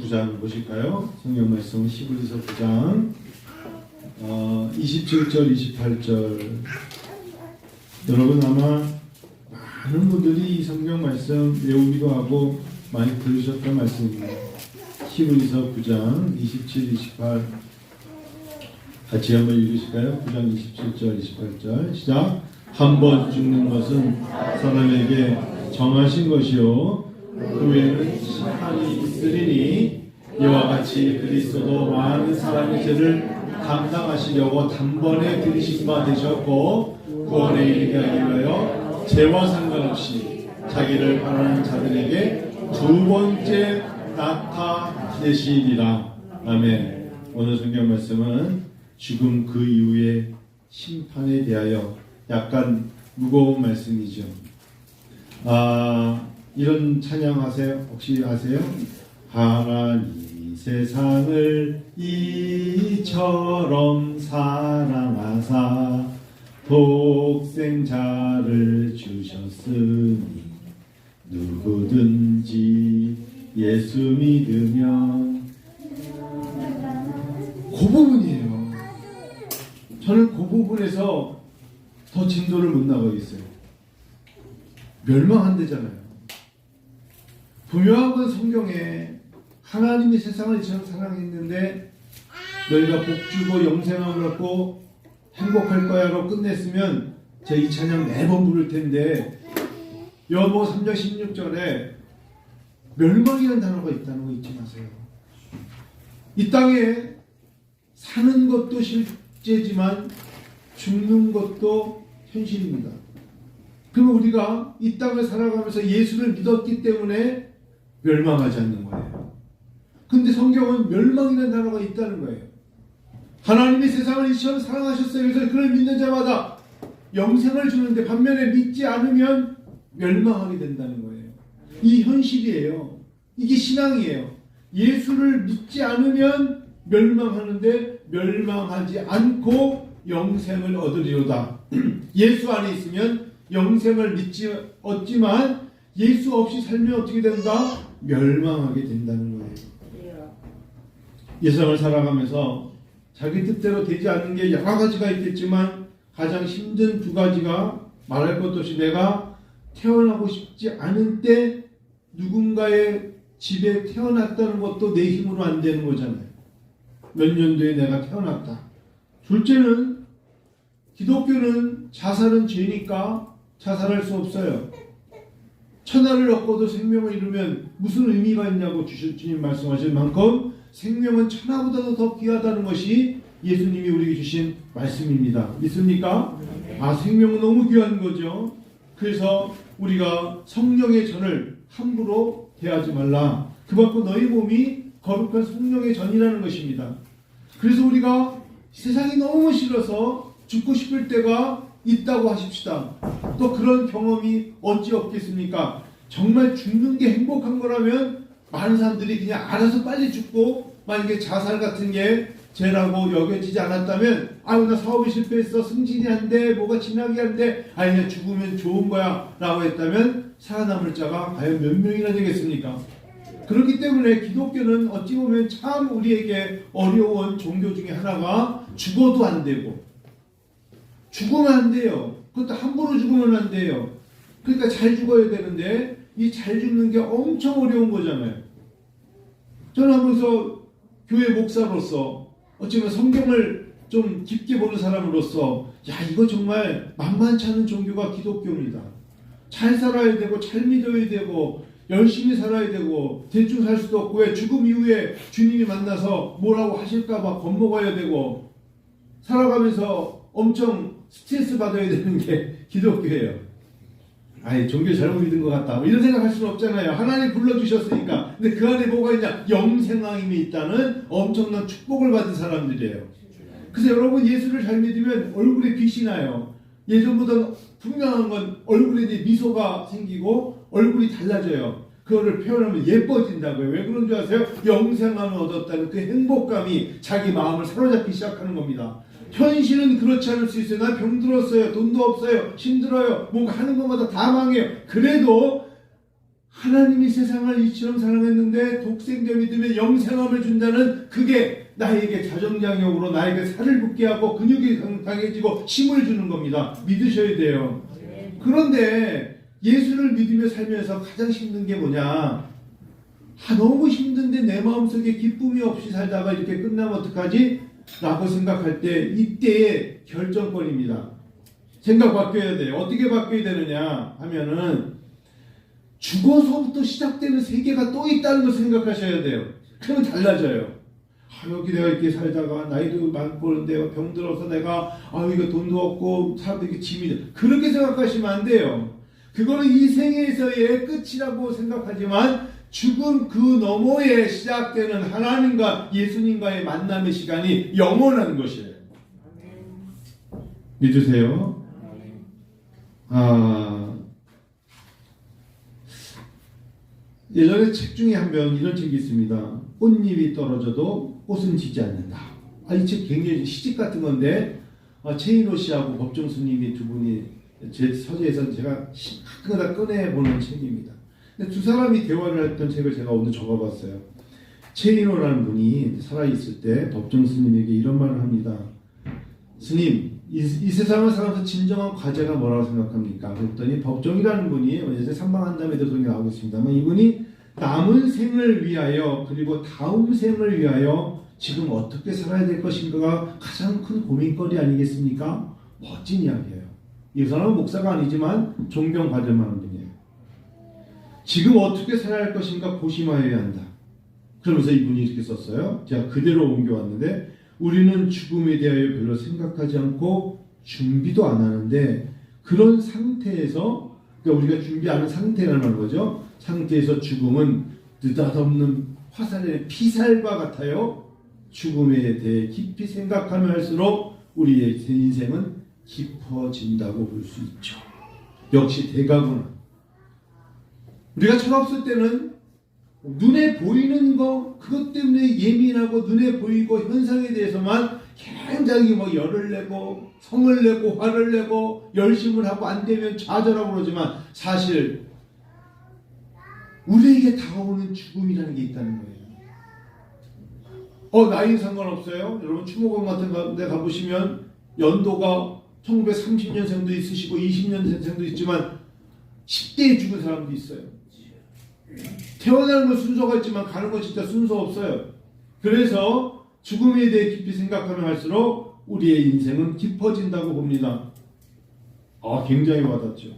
9장 보실까요? 성경 말씀 히브리서 9장 27절 28절. 여러분 아마 많은 분들이 이 성경 말씀 외우기도 하고 많이 들으셨던 말씀입니다. 히브리서 9장 27, 28 같이 한번 읽으실까요? 9장 27절 28절 시작. 한 번 죽는 것은 사람에게 정하신 것이요 그 외에는 심판이 있으리니 이와 같이 그리스도도 많은 사람의 죄를 감당하시려고 단번에 들이신 바 되셨고 구원에 이르게 하기 위하여 죄와 상관없이 자기를 바라는 자들에게 두 번째 나타내시리라. 아멘. 오늘 성경 말씀은 죽음 그 이후의 심판에 대하여 약간 무거운 말씀이죠. 이런 찬양 하세요? 혹시 아세요? 하나님이 세상을 이처럼 사랑하사 독생자를 주셨으니 누구든지 예수 믿으면 그 부분이에요. 저는 그 부분에서 더 진도를 못 나가겠어요. 멸망한대잖아요. 분명한 건 성경에 하나님이 세상을 이처럼 사랑했는데 너희가 복주고 영생함을 얻고 행복할 거야로 끝냈으면 제 이 찬양 매번 부를 텐데 요한복음 3장 16절에 멸망이라는 단어가 있다는 거 잊지 마세요. 이 땅에 사는 것도 실제지만 죽는 것도 현실입니다. 그럼 우리가 이 땅을 살아가면서 예수를 믿었기 때문에 멸망하지 않는 거예요. 근데 성경은 멸망이라는 단어가 있다는 거예요. 하나님이 세상을 이처럼 사랑하셨어요. 그래서 그를 믿는 자마다 영생을 주는데 반면에 믿지 않으면 멸망하게 된다는 거예요. 이 현실이에요. 이게 신앙이에요. 예수를 믿지 않으면 멸망하는데 멸망하지 않고 영생을 얻으리로다. 예수 안에 있으면 영생을 얻지만 예수 없이 살면 어떻게 된다? 멸망하게 된다는 거예요. 이 세상을 살아가면서 자기 뜻대로 되지 않는 게 여러 가지가 있겠지만 가장 힘든 두 가지가 말할 것도 없이 내가 태어나고 싶지 않은 때 누군가의 집에 태어났다는 것도 내 힘으로 안 되는 거잖아요. 몇 년도에 내가 태어났다. 둘째는 기독교는 자살은 죄니까 자살할 수 없어요. 천하를 얻고도 생명을 잃으면 무슨 의미가 있냐고 주님 말씀하신 만큼 생명은 천하보다도 더 귀하다는 것이 예수님이 우리에게 주신 말씀입니다. 믿습니까? 생명은 너무 귀한 거죠. 그래서 우리가 성령의 전을 함부로 대하지 말라. 그 밖에 너희 몸이 거룩한 성령의 전이라는 것입니다. 그래서 우리가 세상이 너무 싫어서 죽고 싶을 때가 있다고 하십시다. 또 그런 경험이 어찌 없겠습니까? 정말 죽는 게 행복한 거라면 많은 사람들이 그냥 알아서 빨리 죽고 만약에 자살 같은 게 죄라고 여겨지지 않았다면 나 사업이 실패했어 승진이 안 돼 뭐가 진학이 안 돼 그냥 죽으면 좋은 거야 라고 했다면 살아남을 자가 과연 몇 명이나 되겠습니까? 그렇기 때문에 기독교는 어찌 보면 참 우리에게 어려운 종교 중에 하나가 죽어도 안 되고 죽으면 안 돼요. 그것도 함부로 죽으면 안 돼요. 그러니까 잘 죽어야 되는데 이 잘 죽는 게 엄청 어려운 거잖아요. 저는 하면서 교회 목사로서 어쩌면 성경을 좀 깊게 보는 사람으로서 이거 정말 만만치 않은 종교가 기독교입니다. 잘 살아야 되고 잘 믿어야 되고 열심히 살아야 되고 대충 살 수도 없고 왜 죽음 이후에 주님이 만나서 뭐라고 하실까 봐 겁먹어야 되고 살아가면서 엄청 스트레스 받아야 되는 게 기독교예요. 종교 잘못 믿은 것 같다. 이런 생각할 수는 없잖아요. 하나님 불러주셨으니까. 근데 그 안에 뭐가 있냐? 영생함이 있다는 엄청난 축복을 받은 사람들이에요. 그래서 여러분 예수를 잘 믿으면 얼굴에 빛이 나요. 예전보다 분명한 건 얼굴에 이제 미소가 생기고 얼굴이 달라져요. 그거를 표현하면 예뻐진다고요. 왜 그런 줄 아세요? 영생함을 얻었다는 그 행복감이 자기 마음을 사로잡기 시작하는 겁니다. 현실은 그렇지 않을 수 있어요. 나 병들었어요. 돈도 없어요. 힘들어요. 뭔가 하는 것마다 다 망해요. 그래도 하나님이 세상을 이처럼 사랑했는데 독생자 믿음에 영생함을 준다는 그게 나에게 자정장력으로 나에게 살을 붓게 하고 근육이 강해지고 힘을 주는 겁니다. 믿으셔야 돼요. 그런데 예수를 믿으며 살면서 가장 힘든 게 뭐냐? 너무 힘든데 내 마음속에 기쁨이 없이 살다가 이렇게 끝나면 어떡하지? 라고 생각할 때 이때의 결정권입니다. 생각 바뀌어야 돼요. 어떻게 바뀌어야 되느냐 하면은 죽어서부터 시작되는 세계가 또 있다는 것을 생각하셔야 돼요. 그러면 달라져요. 여기 내가 이렇게 살다가 나이도 많고 내가 병들어서 내가 이거 돈도 없고 사람들이 짐이 그렇게 생각하시면 안 돼요. 그거는 이 생에서의 끝이라고 생각하지만 죽음 그 너머에 시작되는 하나님과 예수님과의 만남의 시간이 영원한 것이에요. 믿으세요? 예전에 책 중에 한 편 이런 책이 있습니다. 꽃잎이 떨어져도 꽃은 지지 않는다. 이 책 굉장히 시집 같은 건데 최인호 씨하고 법정스님이 두 분이 제 서재에서 제가 가끔가다 꺼내보는 책입니다. 근데 두 사람이 대화를 했던 책을 제가 오늘 적어봤어요. 최인호라는 분이 살아있을 때 법정스님에게 이런 말을 합니다. 스님, 이 세상을 살아서 진정한 과제가 뭐라고 생각합니까? 그랬더니 법정이라는 분이 이제 산방한 다음에도 그런 게 나오고 있습니다만 이분이 남은 생을 위하여 그리고 다음 생을 위하여 지금 어떻게 살아야 될 것인가가 가장 큰 고민거리 아니겠습니까? 멋진 이야기예요. 이 사람은 목사가 아니지만 존경받을 만한 분이에요. 지금 어떻게 살아야 할 것인가 고심하여야 한다. 그러면서 이분이 이렇게 썼어요. 제가 그대로 옮겨왔는데 우리는 죽음에 대하여 별로 생각하지 않고 준비도 안 하는데 그런 상태에서 그러니까 우리가 준비하는 상태라는 거죠. 상태에서 죽음은 느닷없는 화살의 피살과 같아요. 죽음에 대해 깊이 생각하면 할수록 우리의 인생은 깊어진다고 볼 수 있죠. 역시 대가구나. 우리가 철없을 때는 눈에 보이는 거 그것 때문에 예민하고 눈에 보이고 현상에 대해서만 굉장히 열을 내고 성을 내고 화를 내고 열심을 하고 안 되면 좌절하고 그러지만 사실 우리에게 다가오는 죽음이라는 게 있다는 거예요. 나이는 상관없어요. 여러분 추모관 같은 데 가보시면 연도가 1930년생도 있으시고 20년생도 있지만 10대에 죽은 사람도 있어요. 태어나는 건 순서가 있지만 가는 건 진짜 순서 없어요. 그래서 죽음에 대해 깊이 생각하면 할수록 우리의 인생은 깊어진다고 봅니다. 굉장히 와닿죠.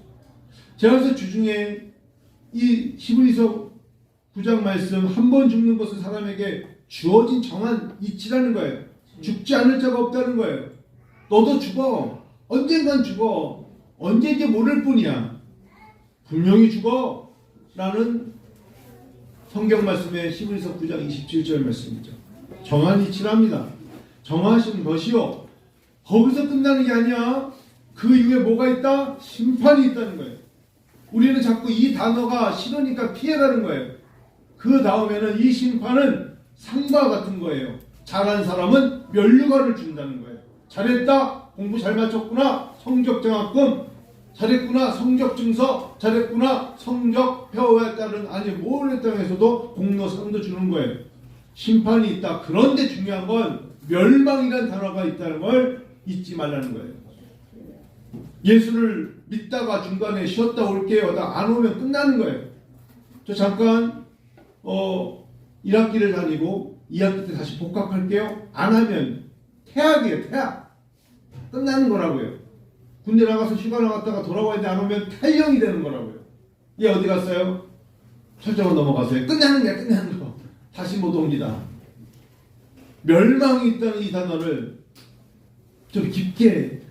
제가 그래서 주중에 이 히브리서 9장 말씀 한 번 죽는 것은 사람에게 주어진 정한 이치라는 거예요. 죽지 않을 자가 없다는 거예요. 너도 죽어. 언젠간 죽어. 언제인지 모를 뿐이야. 분명히 죽어. 라는 성경 말씀의 히브리서 9장 27절 말씀이죠. 정한 이치랍니다. 정하신 것이요. 거기서 끝나는 게 아니야. 그 이후에 뭐가 있다? 심판이 있다는 거예요. 우리는 자꾸 이 단어가 싫으니까 피해가는 거예요. 그 다음에는 이 심판은 상과 같은 거예요. 잘한 사람은 면류관을 준다는 거예요. 잘했다. 공부 잘 마쳤구나. 성적 장학금. 잘했구나. 성적 증서. 잘했구나. 성적 표에 따른 뭘 했다고 해서도 공로상도 주는 거예요. 심판이 있다. 그런데 중요한 건 멸망이라는 단어가 있다는 걸 잊지 말라는 거예요. 예수를 믿다가 중간에 쉬었다 올게요. 안 오면 끝나는 거예요. 저 잠깐 1학기를 다니고 2학기 때 다시 복학할게요. 안 하면 퇴학이에요. 퇴학. 끝나는 거라고요. 군대 나가서 휴가 나갔다가 돌아와야 돼. 안 오면 탈영이 되는 거라고요. 얘 어디 갔어요? 철저히 넘어가서요. 끝나는 거야. 끝나는 거. 다시 못 옵니다. 멸망이 있다는 이 단어를 좀 깊게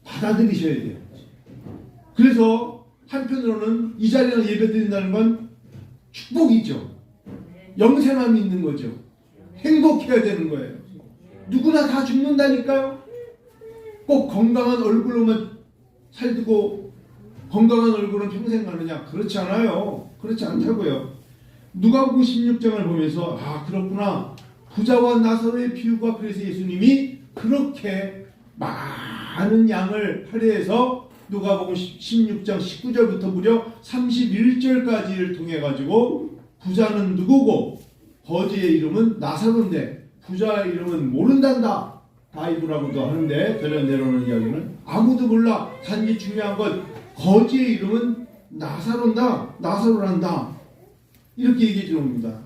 받아들이셔야 돼요. 그래서 한편으로는 이 자리에 예배드린다는 건 축복이죠. 영생함이 있는 거죠. 행복해야 되는 거예요. 누구나 다 죽는다니까요. 꼭 건강한 얼굴로만 살고 건강한 얼굴은 평생 가느냐? 그렇지 않아요. 그렇지 않다고요. 누가복음 16장을 보면서 그렇구나. 부자와 나사로의 비유가 그래서 예수님이 그렇게 많은 양을 할애해서 누가복음 16장 19절부터 무려 31절까지를 통해 가지고 부자는 누구고 거지의 이름은 나사로인데 부자의 이름은 모른단다. 바이브라고도 하는데 저런 내려오는 이야기는 아무도 몰라. 단지 중요한 건 거지의 이름은 나사로다. 나사로란다. 이렇게 얘기해 주는 겁니다.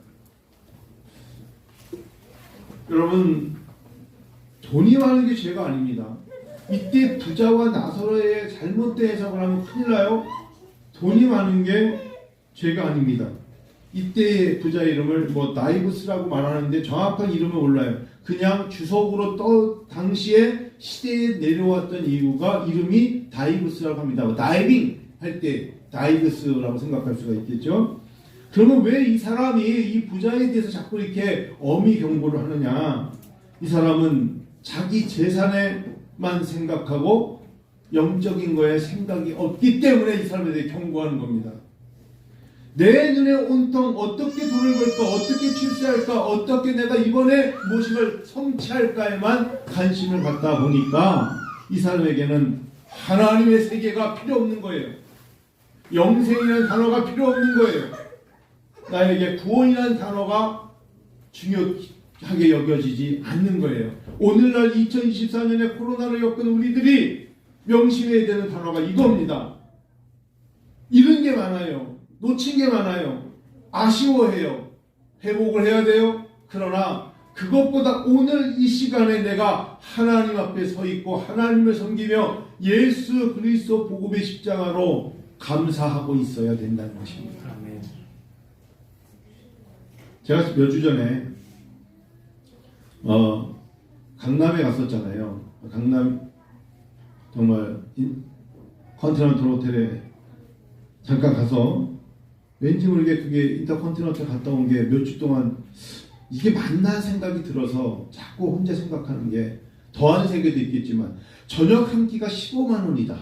여러분, 돈이 많은 게 죄가 아닙니다. 이때 부자와 나사로의 잘못된 해석을 하면 큰일 나요. 돈이 많은 게 죄가 아닙니다. 이때의 부자의 이름을 나이부스라고 말하는데 정확한 이름은 몰라요. 그냥 주석으로 당시에 시대에 내려왔던 이유가 이름이 다이부스라고 합니다. 다이빙 할 때 다이부스라고 생각할 수가 있겠죠. 그러면 왜 이 사람이 이 부자에 대해서 자꾸 이렇게 엄히 경고를 하느냐? 이 사람은 자기 재산에만 생각하고 영적인 거에 생각이 없기 때문에 이 사람에 대해 경고하는 겁니다. 내 눈에 온통 어떻게 돈을 벌까, 어떻게 출세할까, 어떻게 내가 이번에 무엇을 성취할까에만 관심을 갖다 보니까 이 사람에게는 하나님의 세계가 필요 없는 거예요. 영생이라는 단어가 필요 없는 거예요. 나에게 구원이라는 단어가 중요하게 여겨지지 않는 거예요. 오늘날 2024년에 코로나를 겪은 우리들이 명심해야 되는 단어가 이겁니다. 잃은 게 많아요. 놓친 게 많아요. 아쉬워해요. 회복을 해야 돼요. 그러나 그것보다 오늘 이 시간에 내가 하나님 앞에 서 있고 하나님을 섬기며 예수 그리스도 복음의 십자가로 감사하고 있어야 된다는 것입니다. 아멘. 제가 몇 주 전에 강남에 갔었잖아요. 강남 정말 컨티넨탈 호텔에 잠깐 가서 왠지 모르게 그게 인터컨티넨탈 갔다 온 게 몇 주 동안 이게 맞나 생각이 들어서 자꾸 혼자 생각하는 게 더한 세계도 있겠지만 저녁 한 끼가 15만 원이다.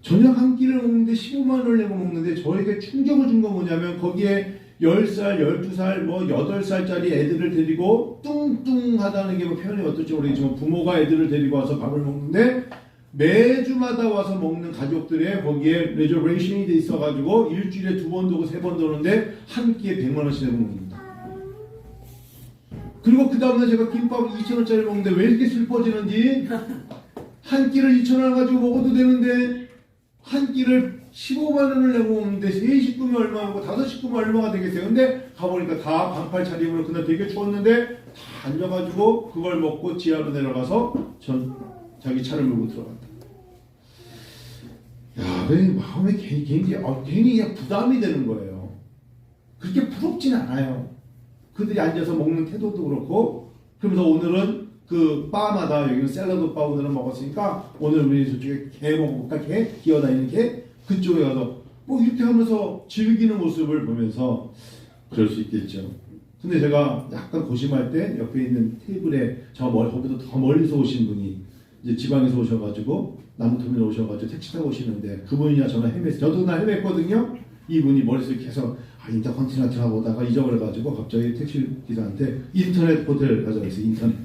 저녁 한 끼를 먹는데 15만 원을 내고 먹는데 저에게 충격을 준 건 뭐냐면 거기에 10살, 12살, 8살짜리 애들을 데리고 뚱뚱하다는 게 표현이 어떨지 모르겠지만 부모가 애들을 데리고 와서 밥을 먹는데 매주마다 와서 먹는 가족들의 거기에 레저베이션이 돼 있어가지고 일주일에 2번 도고 3번 도는데 한 끼에 100만 원씩 내고 먹는다. 그리고 그 다음날 제가 김밥 2,000원짜리 먹는데 왜 이렇게 슬퍼지는지 한 끼를 2,000원 가지고 먹어도 되는데 한 끼를 15만 원을 내고 먹는데 3식구면 얼마고 5식구면 얼마가 되겠어요. 근데 가보니까 다 반팔 차림으로 그날 되게 추웠는데 다 앉아가지고 그걸 먹고 지하로 내려가서 자기 차를 몰고 들어갔다. 야, 왜 마음에 괜히 그냥 부담이 되는 거예요. 그렇게 부럽진 않아요. 그들이 앉아서 먹는 태도도 그렇고, 그러면서 오늘은 그 바마다 여기는 샐러드 바 오늘은 먹었으니까 오늘 우리 저쪽에 게 먹어볼까? 게? 기어다니는 게? 그쪽에 가서 이렇게 하면서 즐기는 모습을 보면서 그럴 수 있겠죠. 근데 제가 약간 고심할 때 옆에 있는 테이블에 저보다 더 멀리서 오신 분이 이제 지방에서 오셔가지고 남부터미널 오셔가지고 택시 타고 오시는데 그분이나 저나 헤맸어요. 저도 나 헤맸거든요. 이분이 머릿속에 계속 인터컨티넨탈 보다가 잊어버려가지고 갑자기 택시 기사한테 인터넷 호텔 가자고 했어요. 인터넷.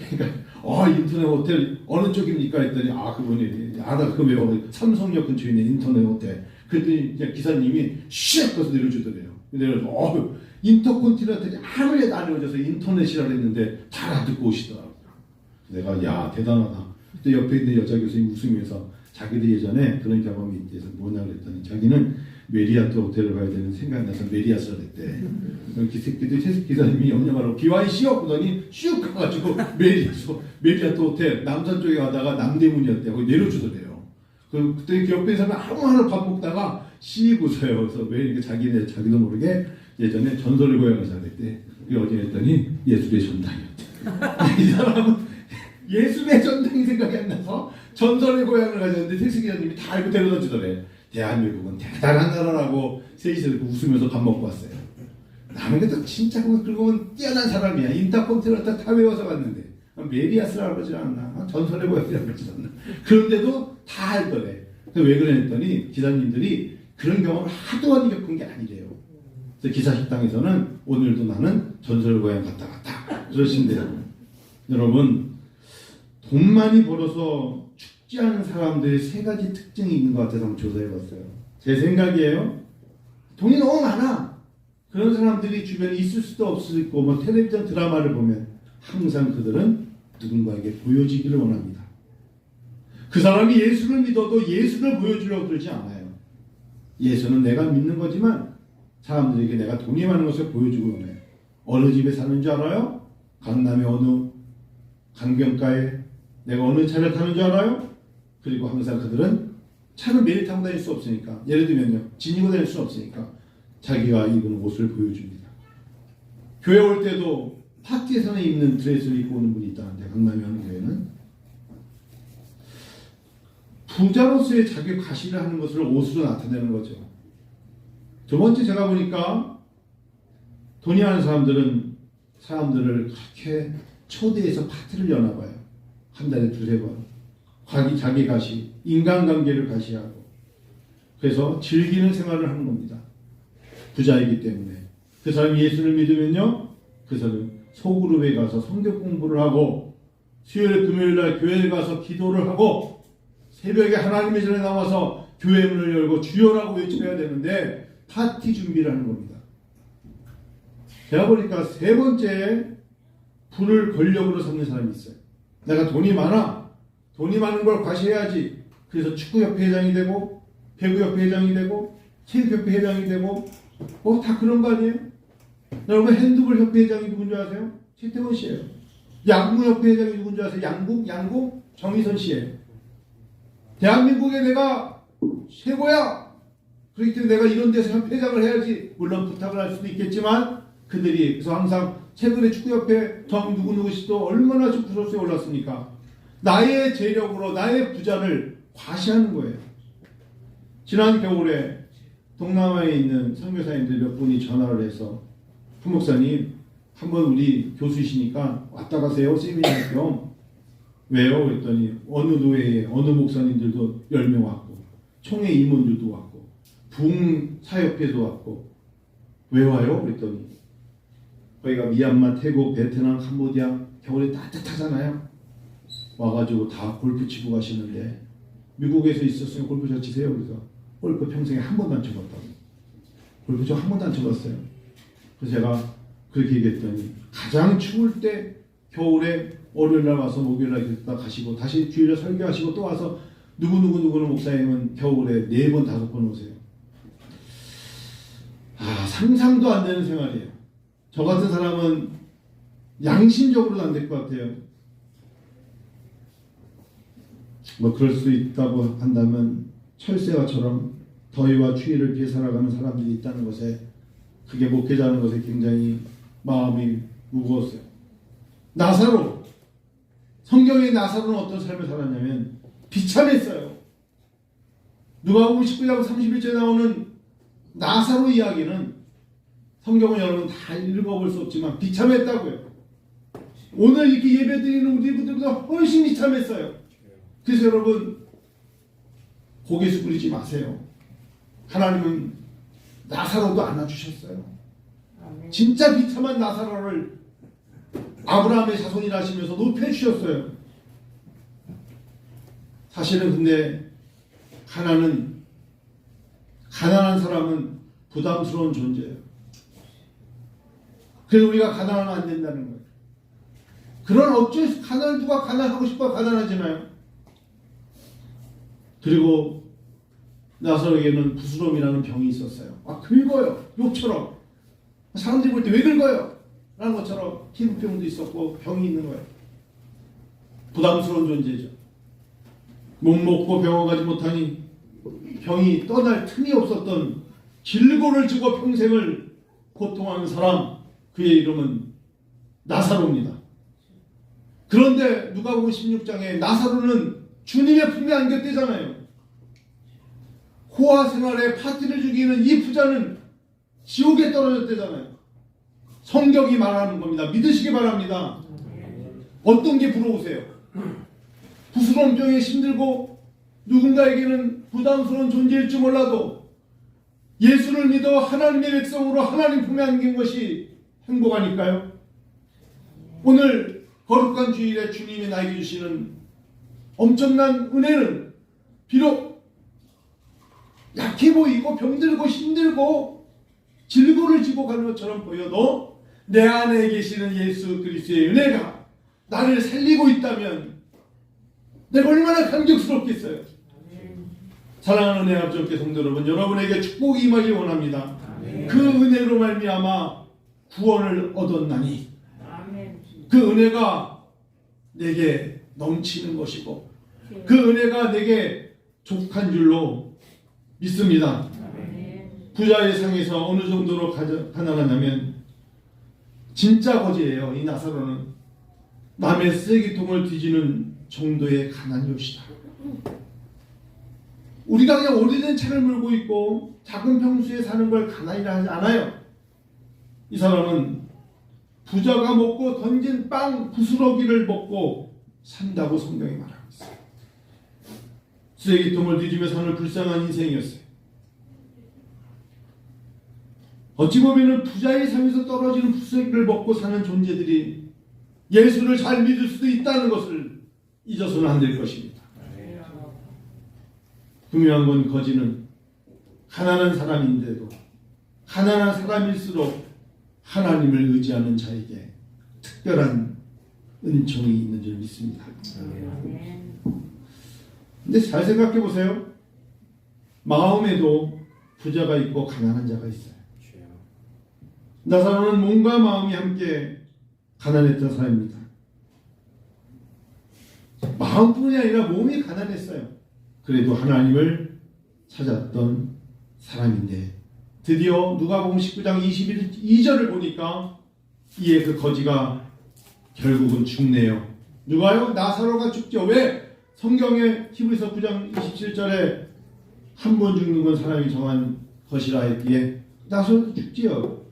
그러니까 인터넷 호텔 어느 쪽입니까? 했더니 그분이 그 외워 삼성역 근처에 있는 인터넷 호텔. 그랬더니 이제 기사님이 슉 가서 내려주더래요. 내려서 인터컨티넨탈이 아무리 안 알려져서 인터넷이라고 했는데 다 알아듣고 오시더라고요. 내가 야 대단하다. 또 옆에 있는 여자 교수님 웃으면서 자기도 예전에 그런 경험이 있대서 뭐냐 그랬더니 자기는 메리아트 호텔을 가야 되는 생각이 나서 메리아스를 했대. 기사님이 영영하러 BYC요? 그러더니 슉 가가지고 메리아트 호텔 남산 쪽에 가다가 남대문이었대. 거기 내려주더래요. 그때 옆에 있는 사람이 아무하나 밥 먹다가 씩 웃어요. 그래서 왜 이렇게 자기도 모르게 예전에 전설의 고향을 살았대. 그게 어디 했더니 예술의 전당이었대. 이 사람은 예술의 전당이 생각이 안 나서 전설의 고향을 가졌는데 택시기사님이 다 알고 데려다 주더래. 대한민국은 대단한 나라라고 셋이서 웃으면서 밥 먹고 왔어요. 나는 그래도 진짜 그건 뛰어난 사람이야. 인터컨티넨탈 다 외워서 갔는데 메리아스라고 그러지 않나? 전설의 고향이라고 그러지 않나? 그런데도 다 알더래. 왜 그랬더니 기사님들이 그런 경험을 하도 많이 겪은 게 아니래요. 그래서 기사 식당에서는 오늘도 나는 전설의 고향 갔다 왔다 그러신대요. 여러분 돈 많이 벌어서 않은 사람들의 세 가지 특징이 있는 것 같아서 한번 조사해봤어요. 제 생각이에요. 돈이 너무 많아. 그런 사람들이 주변에 있을 수도 없을 수 있고, 뭐 텔레비전 드라마를 보면 항상 그들은 누군가에게 보여지기를 원합니다. 그 사람이 예수를 믿어도 예수를 보여주려고 그러지 않아요. 예수는 내가 믿는 거지만 사람들에게 내가 돈이 많은 것을 보여주고 원해요. 어느 집에 사는 줄 알아요? 강남의 어느 강변가에 내가 어느 차를 타는 줄 알아요? 그리고 항상 그들은 차를 매일 타고 다닐 수 없으니까, 예를 들면요, 지니고 다닐 수 없으니까 자기가 입은 옷을 보여줍니다. 교회 올 때도 파티에서는 입는 드레스를 입고 오는 분이 있다는데, 강남의 어느 교회는 부자로서의 자기 과시를 하는 것을 옷으로 나타내는 거죠. 두 번째, 제가 보니까 돈이 많은 사람들은 사람들을 그렇게 초대해서 파티를 여나 봐요. 한 달에 두세 번. 자기 과시, 인간관계를 과시하고. 그래서 즐기는 생활을 하는 겁니다. 부자이기 때문에. 그 사람이 예수를 믿으면요, 그 사람은 소그룹에 가서 성경 공부를 하고, 수요일 금요일 날 교회에 가서 기도를 하고, 새벽에 하나님의 전에 나와서 교회 문을 열고 주여라고 외쳐야 되는데 파티 준비를 하는 겁니다. 제가 보니까 세 번째, 부를 권력으로 삼는 사람이 있어요. 내가 돈이 많아. 돈이 많은 걸 과시해야지. 그래서 축구협회 회장이 되고, 배구협회 회장이 되고, 체육협회 회장이 되고, 다 그런 거 아니에요? 여러분, 핸드볼 협회 회장이 누군지 아세요? 최태원 씨예요. 야구협회 회장이 누군지 아세요? 양궁 정의선 씨예요. 대한민국에 내가 최고야. 그렇기 때문에 내가 이런 데서 협회장을 해야지. 물론 부탁을 할 수도 있겠지만 그들이 그래서 항상 최근에 축구협회 누구누구 씨도 얼마나 부서스에 올랐습니까? 나의 재력으로 나의 부자를 과시하는 거예요. 지난 겨울에 동남아에 있는 선교사님들 몇 분이 전화를 해서 부목사님 한번 우리 교수이시니까 왔다 가세요. 세미나 겸. 왜요? 그랬더니 어느 교회에 어느 목사님들도 10명 왔고 총회 임원들도 왔고 붕사협회도 왔고 왜 와요? 그랬더니 거기가 미얀마, 태국, 베트남, 캄보디아 겨울에 따뜻하잖아요. 와가지고 다 골프 치고 가시는데 미국에서 있었으면 골프 잘 치세요. 그래서 골프 평생에 한 번도 안 쳐봤다고. 골프 저 한 번도 안 쳐봤어요. 그래서 제가 그렇게 얘기했더니 가장 추울 때 겨울에 월요일날 와서 목요일날 있다 가시고 다시 주일날 설교하시고 또 와서 누구누구는 목사님은 겨울에 4번 5번 오세요. 상상도 안 되는 생활이에요. 저 같은 사람은 양심적으로도 안 될 것 같아요. 뭐 그럴 수 있다고 한다면 철새와처럼 더위와 추위를 피해 살아가는 사람들이 있다는 것에, 그게 목회자는 것에 굉장히 마음이 무거웠어요. 나사로, 성경의 나사로는 어떤 삶을 살았냐면 비참했어요. 누가복음 19장 31절에 나오는 나사로 이야기는 성경은 여러분 다 읽어볼 수 없지만 비참했다고요. 오늘 이렇게 예배드리는 우리 분들보다 훨씬 비참했어요. 그래서 여러분 고개 숙이지 마세요. 하나님은 나사로도 안아주셨어요. 진짜 비참한 나사로를 아브라함의 자손이라 하시면서 높여주셨어요. 사실은 근데 가난한 사람은 부담스러운 존재예요. 그래서 우리가 가난하면 안 된다는 거예요. 그런 어쩔 수, 누가 가난하고 싶어 가난하잖아요. 그리고 나사로에게는 부스럼이라는 병이 있었어요. 긁어요. 욕처럼. 사람들이 볼 때 왜 긁어요? 라는 것처럼 피부병도 있었고 병이 있는 거예요. 부담스러운 존재죠. 목 먹고 병원 가지 못하니 병이 떠날 틈이 없었던 질고를 지고 평생을 고통하는 사람, 그의 이름은 나사로입니다. 그런데 누가복음 16장에 나사로는 주님의 품에 안겼대잖아요. 호화 생활에 파티를 죽이는 이 부자는 지옥에 떨어졌대잖아요. 성경이 말하는 겁니다. 믿으시기 바랍니다. 어떤 게 부러우세요? 부스러운 병에 힘들고 누군가에게는 부담스러운 존재일지 몰라도 예수를 믿어 하나님의 백성으로 하나님 품에 안긴 것이 행복 아닐까요? 오늘 거룩한 주일에 주님이 나에게 주시는 엄청난 은혜는 비록 약해 보이고 병들고 힘들고 질고를 지고 가는 것처럼 보여도 내 안에 계시는 예수 그리스도의 은혜가 나를 살리고 있다면 내가 얼마나 감격스럽겠어요. 사랑하는 내 아버지 성도 여러분, 여러분에게 축복이 임하기 원합니다. 그 은혜로 말미암아 구원을 얻었나니 그 은혜가 내게 넘치는 것이고 그 은혜가 내게 족한 줄로 믿습니다. 부자의 상에서 어느 정도로 가난하냐면 진짜 거지예요. 이 나사로는 남의 쓰레기통을 뒤지는 정도의 가난이옵시다. 우리가 그냥 오래된 차를 몰고 있고 작은 평수에 사는 걸 가난이라 하지 않아요. 이 사람은 부자가 먹고 던진 빵 부스러기를 먹고 산다고 성경이 말하고 있어요. 쓰레기통을 뒤지며 사는 불쌍한 인생이었어요. 어찌 보면 부자의 삶에서 떨어지는 부스러기를 먹고 사는 존재들이 예수를 잘 믿을 수도 있다는 것을 잊어서는 안 될 것입니다. 분명한 건 거지는 가난한 사람인데도 가난한 사람일수록 하나님을 의지하는 자에게 특별한 은총이 있는 줄 믿습니다. 근데 잘 생각해 보세요. 마음에도 부자가 있고 가난한 자가 있어요. 나사로는 몸과 마음이 함께 가난했던 사람입니다. 마음뿐이 아니라 몸이 가난했어요. 그래도 하나님을 찾았던 사람인데 드디어 누가복음 19장 22절을 보니까 이에 그 거지가 결국은 죽네요. 누가요? 나사로가 죽죠. 왜? 성경에 히브리서 9장 27절에 한 번 죽는 건 사람이 정한 것이라 했기에 나사로도 죽지요.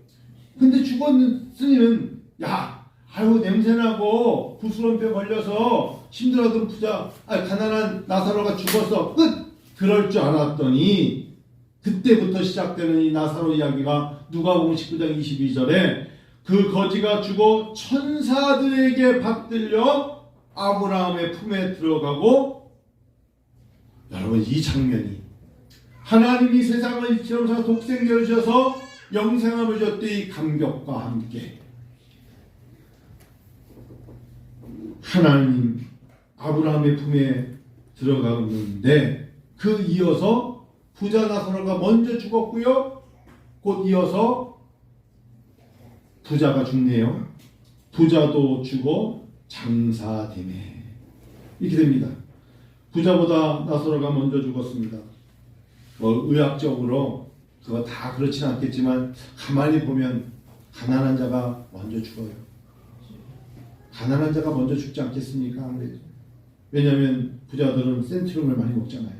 근데 죽었으니는 아유 냄새나고 부스럼뼈 걸려서 힘들어던 가난한 나사로가 죽었어. 끝! 그럴 줄 알았더니 그때부터 시작되는 이 나사로 이야기가 누가복음 19장 22절에 그 거지가 죽어 천사들에게 받들려 아브라함의 품에 들어가고, 여러분 이 장면이 하나님이 세상을 이처럼 독생자를 주셔서 영생함을 줬더니 감격과 함께 하나님 아브라함의 품에 들어가는데 그 이어서 부자 나사로가 먼저 죽었고요. 곧 이어서 부자가 죽네요. 부자도 죽어 장사되네. 이렇게 됩니다. 부자보다 나사로가 먼저 죽었습니다. 의학적으로 그거 다 그렇지는 않겠지만 가만히 보면 가난한 자가 먼저 죽어요. 가난한 자가 먼저 죽지 않겠습니까? 아무래도. 왜냐하면 부자들은 센트룸을 많이 먹잖아요.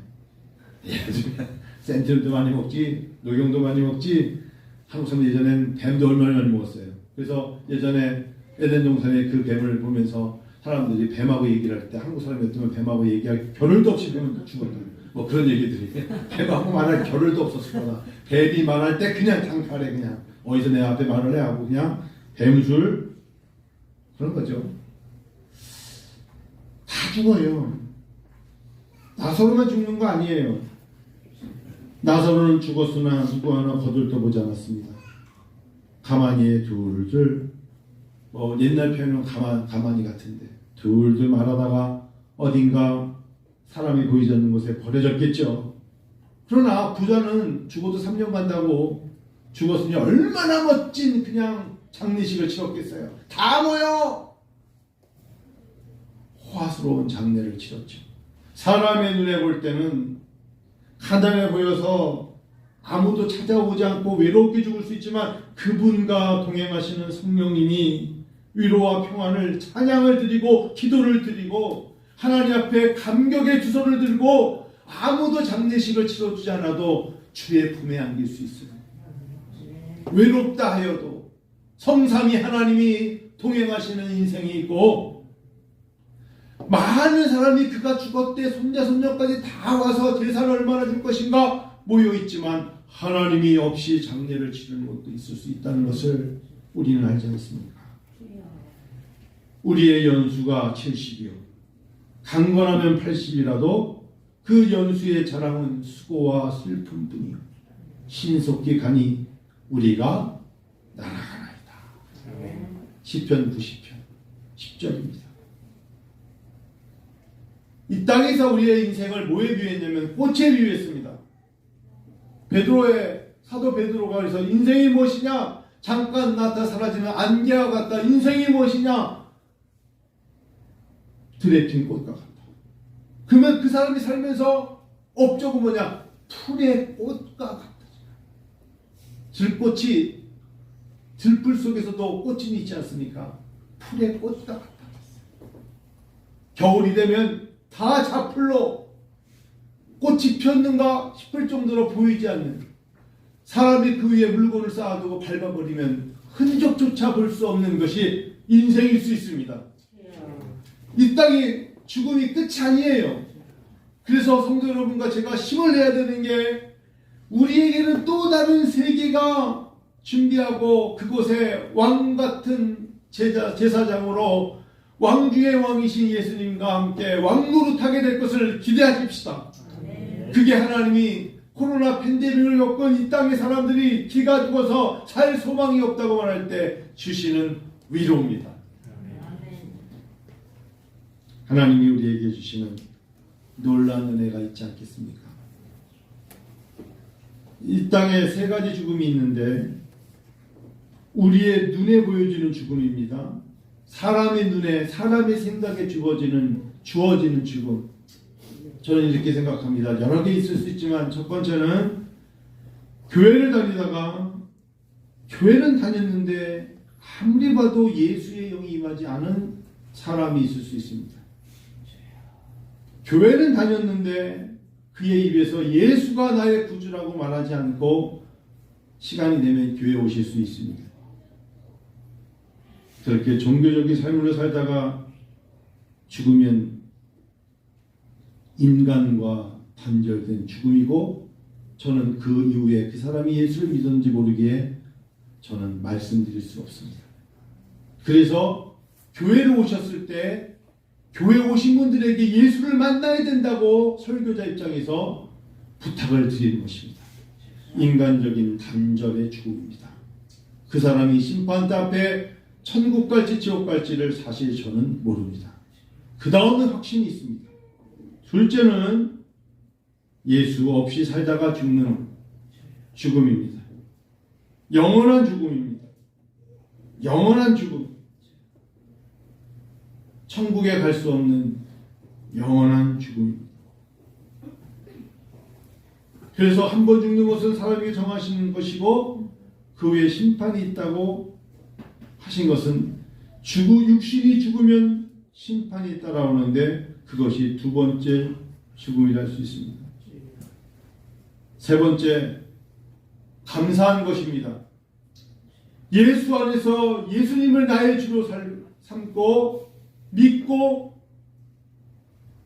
예를 들면 센트룸도 많이 먹지, 녹용도 많이 먹지. 한국 사람 예전엔 뱀도 얼마나 많이 먹었어요. 그래서 예전에 에덴 동산의 그 뱀을 보면서 사람들이 뱀하고 얘기를 할 때 한국 사람이었으면 뱀하고 얘기할 겨를도 없이 뱀은 죽었다. 뭐 그런 얘기들이 뱀하고 말할 겨를도 없었을 거다. 뱀이 말할 때 그냥 당탈해. 그냥 어디서 내 앞에 말을 해 하고 그냥 뱀술 그런 거죠. 다 죽어요. 나사로만 죽는 거 아니에요. 나사로는 죽었으나 누구 하나 거들떠보지 않았습니다. 가만히에 둘둘, 옛날 표현은 가만히 같은데 둘둘 말하다가 어딘가 사람이 보이지 않는 곳에 버려졌겠죠. 그러나 부자는 죽어도 3년 간다고 죽었으니 얼마나 멋진 그냥 장례식을 치렀겠어요. 다 모여 호화스러운 장례를 치렀죠. 사람의 눈에 볼 때는 가난해 보여서 아무도 찾아오지 않고 외롭게 죽을 수 있지만 그분과 동행하시는 성령님이 위로와 평안을 찬양을 드리고 기도를 드리고 하나님 앞에 감격의 두 손을 들고 아무도 장례식을 치러주지 않아도 주의 품에 안길 수 있어요. 외롭다 하여도 성삼위 하나님이 동행하시는 인생이 있고, 많은 사람이 그가 죽었대 손자 손녀까지 다 와서 제사를 얼마나 줄 것인가 모여있지만 하나님이 없이 장례를 치르는 것도 있을 수 있다는 것을 우리는 알지 않습니까? 우리의 연수가 70이요 강건하면 80이라도 그 연수의 자랑은 수고와 슬픔뿐이요 신속히 가니 우리가 날아가나이다. 시편 90편 10절입니다. 이 땅에서 우리의 인생을 뭐에 비유했냐면 꽃에 비유했습니다. 사도 베드로가 그래서 인생이 무엇이냐? 잠깐 나타 사라지는 안개와 같다. 인생이 무엇이냐? 들에 핀 꽃과 같다. 그러면 그 사람이 살면서 업적은 뭐냐? 풀의 꽃과 같다. 들꽃이 들풀 속에서도 꽃이 있지 않습니까? 풀의 꽃과 같다. 겨울이 되면 다 자풀로 꽃이 피었는가 싶을 정도로 보이지 않는, 사람이 그 위에 물건을 쌓아두고 밟아버리면 흔적조차 볼 수 없는 것이 인생일 수 있습니다. 이 땅이 죽음이 끝이 아니에요. 그래서 성도 여러분과 제가 힘을 내야 되는 게, 우리에게는 또 다른 세계가 준비하고 그곳에 왕같은 제사장으로 왕중의 왕이신 예수님과 함께 왕노릇하게 될 것을 기대하십시다. 그게 하나님이 코로나 팬데믹을 겪은 이 땅의 사람들이 기가 죽어서 살 소망이 없다고 말할 때 주시는 위로입니다. 하나님이 우리에게 주시는 놀라운 은혜가 있지 않겠습니까? 이 땅에 세 가지 죽음이 있는데, 우리의 눈에 보여지는 죽음입니다. 사람의 눈에, 사람의 생각에 주어지는 죽음. 저는 이렇게 생각합니다. 여러 개 있을 수 있지만, 첫 번째는 교회를 다녔는데 아무리 봐도 예수의 영이 임하지 않은 사람이 있을 수 있습니다. 교회는 다녔는데 그의 입에서 예수가 나의 구주라고 말하지 않고 시간이 되면 교회에 오실 수 있습니다. 그렇게 종교적인 삶을 살다가 죽으면 인간과 단절된 죽음이고, 저는 그 이후에 그 사람이 예수를 믿었는지 모르기에 저는 말씀드릴 수 없습니다. 그래서 교회를 오셨을 때 교회 오신 분들에게 예수를 만나야 된다고 설교자 입장에서 부탁을 드리는 것입니다. 인간적인 단절의 죽음입니다. 그 사람이 심판대 앞에 천국 갈지 지옥 갈지를 사실 저는 모릅니다. 그 다음은 확신이 있습니다. 둘째는 예수 없이 살다가 죽는 죽음입니다. 영원한 죽음입니다. 영원한 죽음. 천국에 갈 수 없는 영원한 죽음입니다. 그래서 한 번 죽는 것은 사람에게 정하시는 것이고, 그 후에 심판이 있다고 하신 것은 육신이 죽으면 심판이 따라오는데, 그것이 두 번째 죽음이라 할 수 있습니다. 세 번째, 감사한 것입니다. 예수 안에서 예수님을 나의 주로 삼고 믿고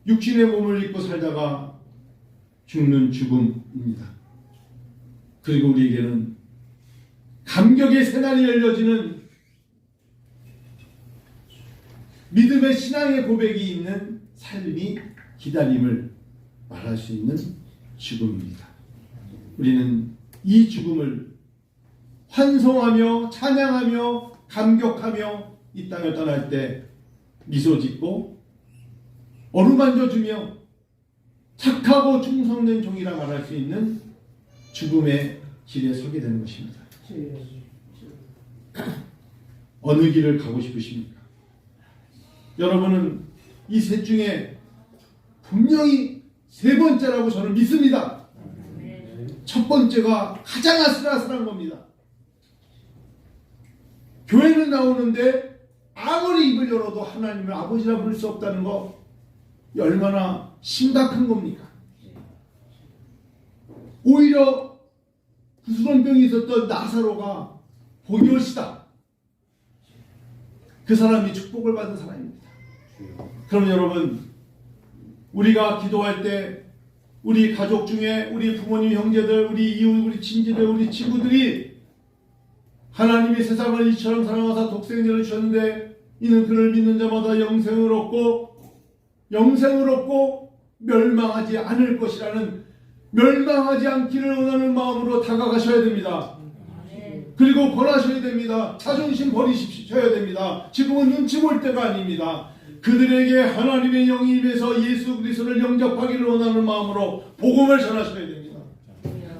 육신의 몸을 입고 살다가 죽는 죽음입니다. 그리고 우리에게는 감격의 새날이 열려지는 믿음의 신앙의 고백이 있는 삶이 기다림을 말할 수 있는 죽음입니다. 우리는 이 죽음을 환송하며 찬양하며 감격하며 이 땅을 떠날 때 미소 짓고 어루만져주며 착하고 충성된 종이라 말할 수 있는 죽음의 길에 서게 되는 것입니다. 어느 길을 가고 싶으십니까? 여러분은 이 셋 중에 분명히 세 번째라고 저는 믿습니다. 첫 번째가 가장 아슬아슬한 겁니다. 교회는 나오는데 아무리 입을 열어도 하나님을 아버지라 부를 수 없다는 거 얼마나 심각한 겁니까? 오히려 구수론병이 있었던 나사로가 복이 올시다. 그 사람이 축복을 받은 사람입니다. 그럼 여러분, 우리가 기도할 때 우리 가족 중에 우리 부모님, 형제들, 우리 이웃, 우리 친지들, 우리 친구들이 하나님이 세상을 이처럼 사랑하사 독생자를 주셨는데 이는 그를 믿는 자마다 영생을 얻고 영생을 얻고 멸망하지 않을 것이라는, 멸망하지 않기를 원하는 마음으로 다가가셔야 됩니다. 그리고 권하셔야 됩니다. 자존심 버리셔야 됩니다. 지금은 눈치 볼 때가 아닙니다. 그들에게 하나님의 영이 임해서 예수 그리스도를 영접하기를 원하는 마음으로 복음을 전하셔야 됩니다.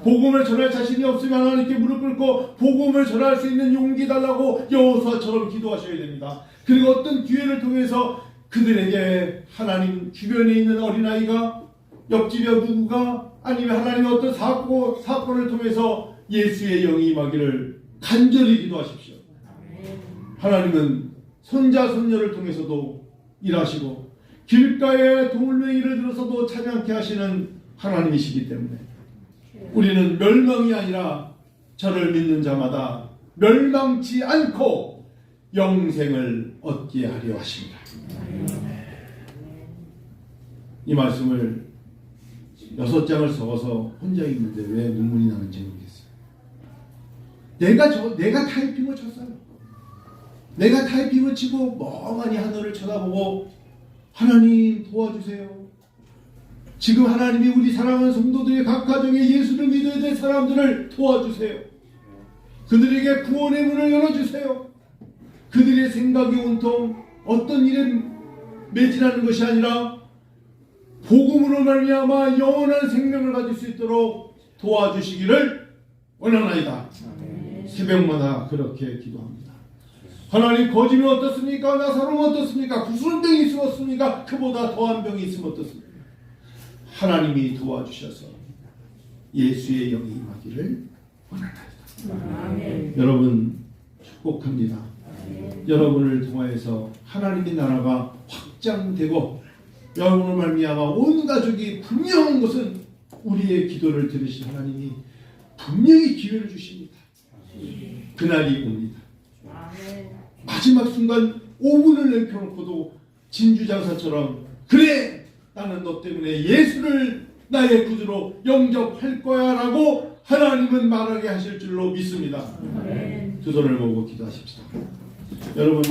복음을 전할 자신이 없으면 하나님께 무릎 꿇고 복음을 전할 수 있는 용기 달라고 여호수아처럼 기도하셔야 됩니다. 그리고 어떤 기회를 통해서 그들에게 하나님 주변에 있는 어린아이가, 옆집에 누구가, 아니면 하나님의 어떤 사건을 통해서 예수의 영이 임하기를 간절히 기도하십시오. 하나님은 손자 손녀를 통해서도 일하시고 길가에 돌멩이를 들어서도 찬양케 하시는 하나님이시기 때문에 우리는 멸망이 아니라 저를 믿는 자마다 멸망치 않고 영생을 얻게 하려 하십니다. 이 말씀을 6장을 적어서 혼자 읽는데 왜 눈물이 나는지 모르겠어요. 내가 타이핑을 쳤어요. 내가 타이핑을 치고 멍하니 하늘을 쳐다보고 하나님 도와주세요. 지금 하나님이 우리 사랑하는 성도들의 각 가정에 예수를 믿어야 될 사람들을 도와주세요. 그들에게 구원의 문을 열어주세요. 그들의 생각이 온통 어떤 일에 매진하는 것이 아니라 복음으로 말미암아 영원한 생명을 가질 수 있도록 도와주시기를 원하나이다. 새벽마다 그렇게 기도합니다. 하나님, 거짐이 어떻습니까? 나사로는 어떻습니까? 구슬 병이 있으면 어떻습니까? 그보다 더한 병이 있으면 어떻습니까? 하나님이 도와주셔서 예수의 영이 임하기를 원하나이다. 여러분 축복합니다. 여러분을 통하여서 하나님의 나라가 확장되고 여러분을 말미암아 온 가족이 분명한 것은 우리의 기도를 들으신 하나님이 분명히 기회를 주십니다. 그날이 옵니다. 마지막 순간 5분을 남겨놓고도 진주장사처럼 그래 나는 너 때문에 예수를 나의 구주로 영접할 거야 라고 하나님은 말하게 하실 줄로 믿습니다. 두 손을 모으고 기도하십시다. 여러분